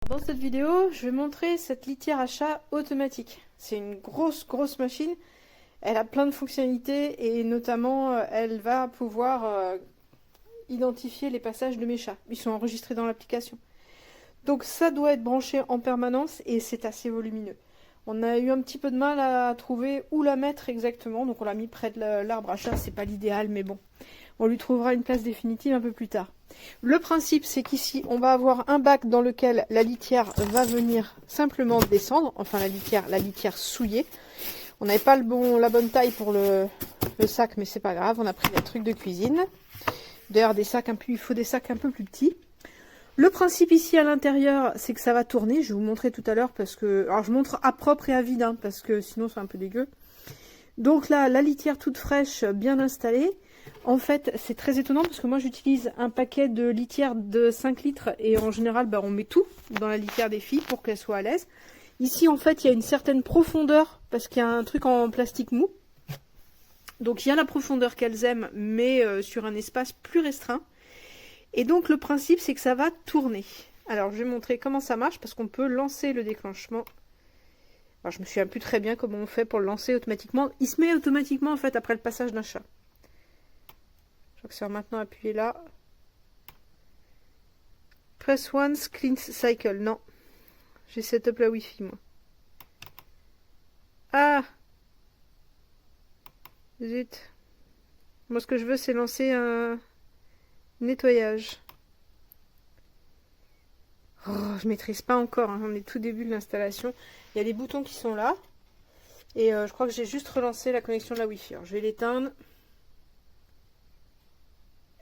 Dans cette vidéo, je vais montrer cette litière à chat automatique. C'est une grosse machine. Elle a plein de fonctionnalités et notamment elle va pouvoir identifier les passages de mes chats. Ils sont enregistrés dans l'application. Donc ça doit être branché en permanence et c'est assez volumineux. On a eu un petit peu de mal à trouver où la mettre exactement, donc on l'a mis près de l'arbre à chat, c'est pas l'idéal mais bon. On lui trouvera une place définitive un peu plus tard. Le principe, c'est qu'ici, on va avoir un bac dans lequel la litière va venir simplement descendre. Enfin, la litière souillée. On n'avait pas la bonne taille pour le sac, mais c'est pas grave. On a pris des trucs de cuisine. D'ailleurs, il faut des sacs un peu plus petits. Le principe ici à l'intérieur, c'est que ça va tourner. Je vais vous montrer tout à l'heure parce que... Alors, je montre à propre et à vide, hein, parce que sinon, c'est un peu dégueu. Donc là, la litière toute fraîche, bien installée. En fait, c'est très étonnant parce que moi, j'utilise un paquet de litière de 5 litres et en général, on met tout dans la litière des filles pour qu'elles soient à l'aise. Ici, en fait, il y a une certaine profondeur parce qu'il y a un truc en plastique mou. Donc, il y a la profondeur qu'elles aiment, mais sur un espace plus restreint. Et donc, le principe, c'est que ça va tourner. Alors, je vais montrer comment ça marche parce qu'on peut lancer le déclenchement. Alors, je me souviens plus très bien comment on fait pour le lancer automatiquement. Il se met automatiquement, en fait, après le passage d'un chat. Je crois que c'est maintenant appuyer là. Press once, clean cycle. Non. J'ai setup la Wi-Fi, moi. Ah! Zut. Moi, ce que je veux, c'est lancer un nettoyage. Oh, je maîtrise pas encore. Hein. On est tout début de l'installation. Il y a des boutons qui sont là. Et je crois que j'ai juste relancé la connexion de la Wi-Fi. Alors, je vais l'éteindre.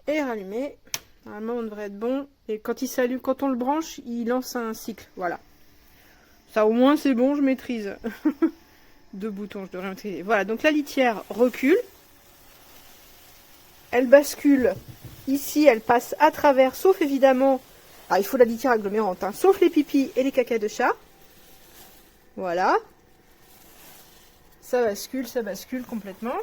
Et rallumer. Normalement, on devrait être bon. Et quand il s'allume, quand on le branche, il lance un cycle. Voilà. Ça, au moins, c'est bon, je maîtrise. Deux boutons, je devrais maîtriser. Voilà, donc la litière recule. Elle bascule. Ici, elle passe à travers, sauf évidemment... Ah, il faut la litière agglomérante, hein, sauf les pipis et les cacas de chat. Voilà. Ça bascule complètement.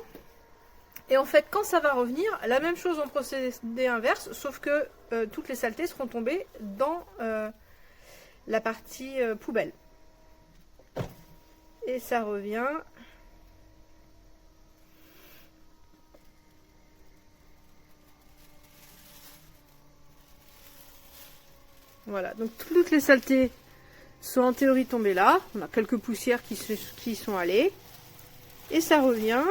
Et en fait, quand ça va revenir, la même chose en procédé inverse, sauf que toutes les saletés seront tombées dans la partie poubelle. Et ça revient. Voilà, donc toutes les saletés sont en théorie tombées là. On a quelques poussières qui sont allées. Et ça revient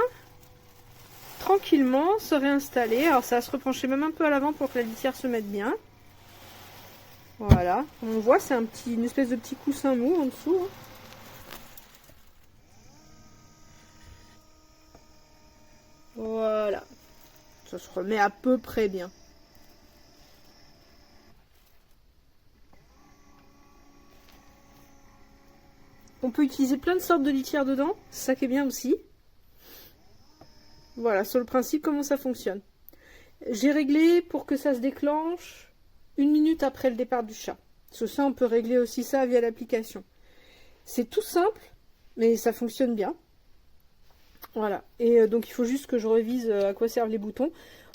tranquillement se réinstaller. Alors ça va se repencher même un peu à l'avant pour que la litière se mette bien. Voilà, on voit, c'est une espèce de petit coussin mou en dessous. Hein. Voilà, ça se remet à peu près bien. On peut utiliser plein de sortes de litières dedans, c'est ça qui est bien aussi. Voilà, sur le principe, comment ça fonctionne. J'ai réglé pour que ça se déclenche 1 minute après le départ du chat. Sur ça, on peut régler aussi ça via l'application. C'est tout simple, mais ça fonctionne bien. Voilà, et donc il faut juste que je revise à quoi servent les boutons.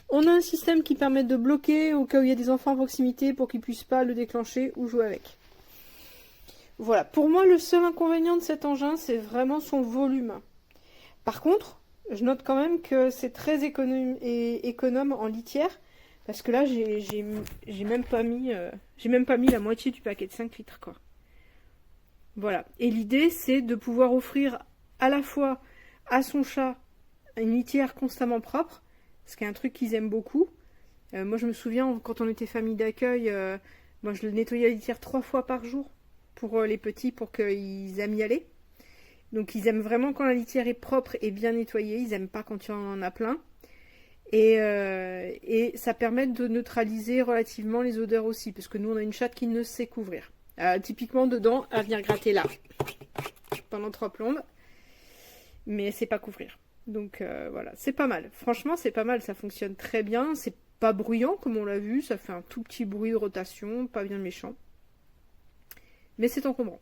On a un système qui permet de bloquer au cas où il y a des enfants à proximité pour qu'ils ne puissent pas le déclencher ou jouer avec. Voilà, pour moi le seul inconvénient de cet engin, c'est vraiment son volume. Par contre, je note quand même que c'est très économe en litière, parce que là j'ai même pas mis la moitié du paquet de 5 litres quoi. Voilà, et l'idée c'est de pouvoir offrir à la fois à son chat une litière constamment propre, ce qui est un truc qu'ils aiment beaucoup. Moi je me souviens quand on était famille d'accueil, moi je le nettoyais la litière 3 fois par jour pour les petits pour qu'ils aiment y aller. Donc ils aiment vraiment quand la litière est propre et bien nettoyée, ils n'aiment pas quand il y en a plein. Et ça permet de neutraliser relativement les odeurs aussi, parce que nous on a une chatte qui ne sait couvrir. Typiquement dedans, elle vient gratter là, pendant 3 plombes, mais elle sait pas couvrir. Donc voilà, c'est pas mal. Franchement c'est pas mal, ça fonctionne très bien, c'est pas bruyant comme on l'a vu, ça fait un tout petit bruit de rotation, pas bien méchant. Mais c'est encombrant.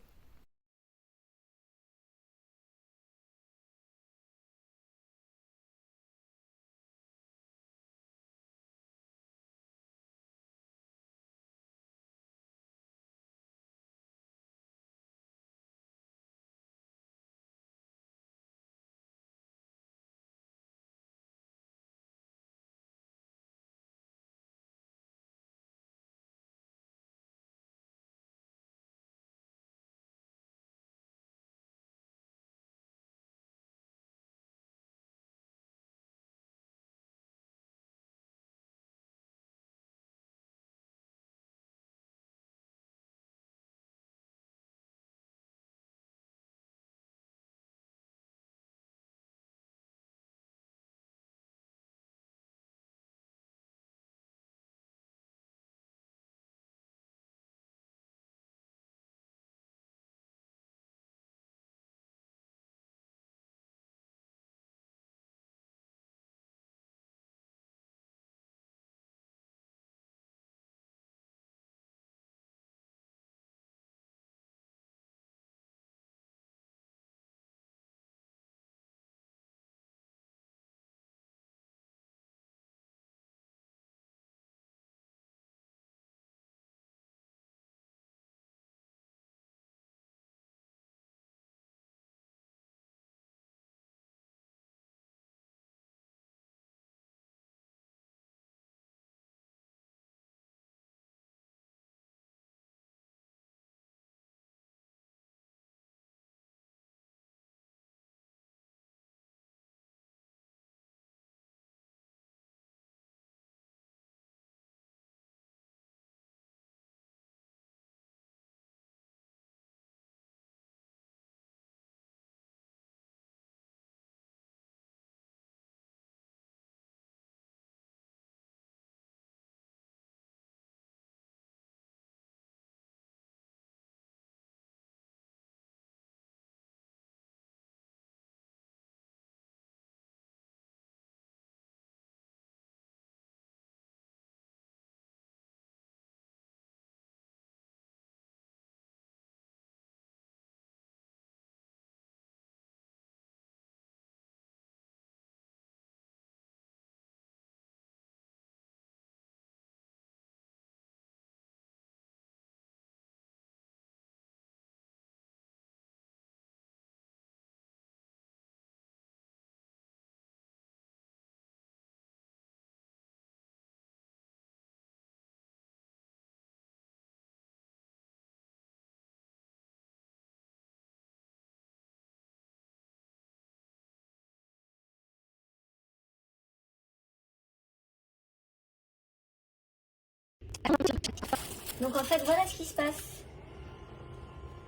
Donc en fait, voilà ce qui se passe.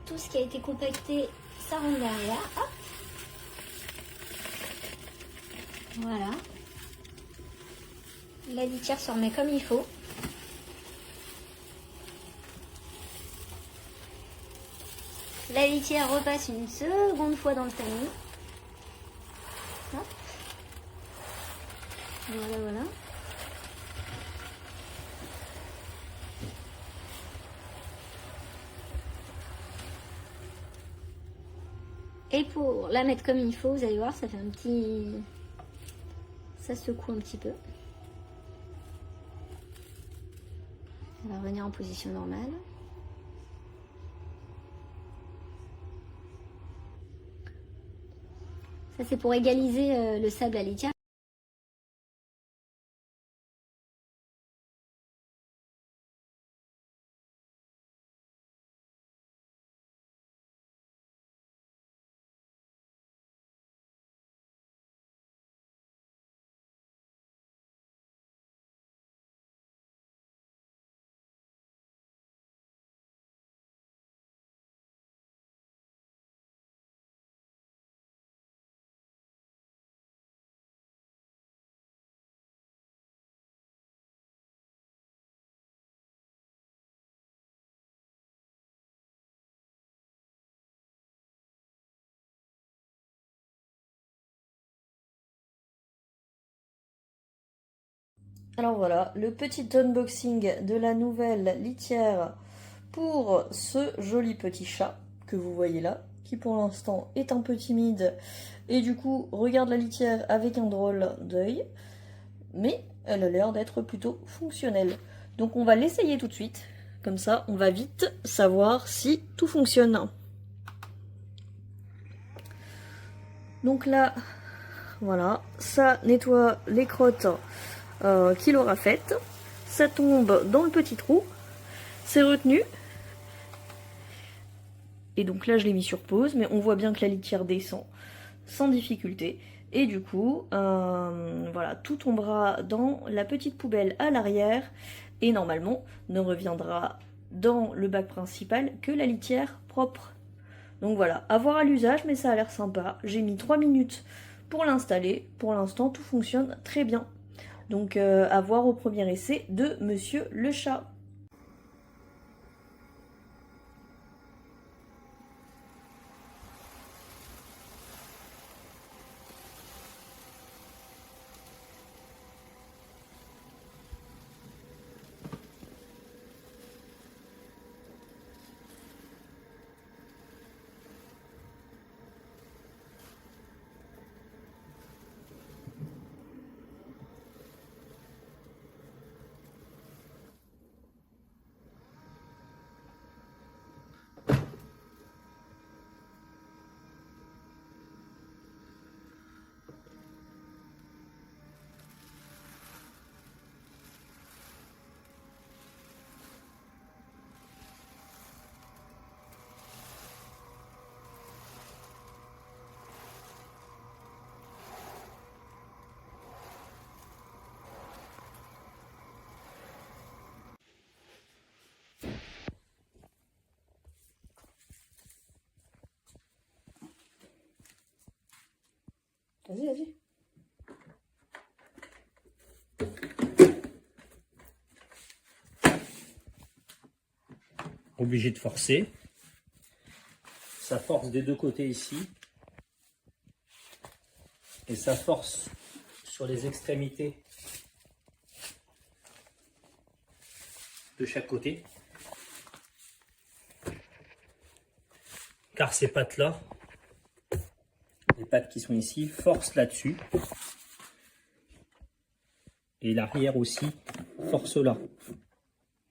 Tout ce qui a été compacté, ça rentre derrière. Hop. Voilà. La litière se remet comme il faut. La litière repasse une seconde fois dans le tamis. Hop. Voilà, voilà. Et pour la mettre comme il faut, vous allez voir, ça fait un petit... Ça secoue un petit peu. Elle va revenir en position normale. Ça, c'est pour égaliser le sable à litière. Alors voilà, le petit unboxing de la nouvelle litière pour ce joli petit chat que vous voyez là, qui pour l'instant est un peu timide et du coup regarde la litière avec un drôle d'œil, mais elle a l'air d'être plutôt fonctionnelle. Donc on va l'essayer tout de suite, comme ça on va vite savoir si tout fonctionne. Donc là, voilà, ça nettoie les crottes qu'il aura faites. Ça tombe dans le petit trou. C'est retenu. Et donc là, je l'ai mis sur pause, mais on voit bien que la litière descend sans difficulté. Et du coup, voilà, tout tombera dans la petite poubelle à l'arrière. Et normalement, ne reviendra dans le bac principal que la litière propre. Donc voilà, à voir à l'usage, mais ça a l'air sympa. J'ai mis 3 minutes pour l'installer. Pour l'instant, tout fonctionne très bien. Donc à voir au premier essai de Monsieur le Chat. Vas-y, vas-y. Obligé de forcer. Ça force des deux côtés ici. Et ça force sur les extrémités de chaque côté. Car ces pattes-là, les pattes qui sont ici, forcent là-dessus. Et l'arrière aussi force là.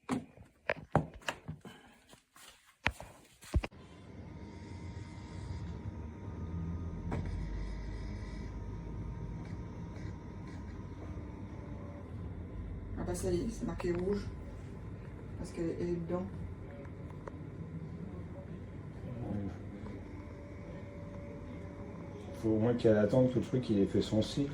Ah bah ça y est, c'est marqué rouge. Parce qu'elle est dedans. Faut au moins qu'elle attende que le truc il ait fait son cycle.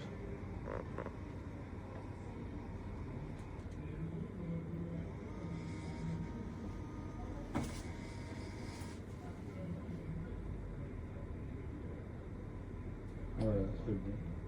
Très bon.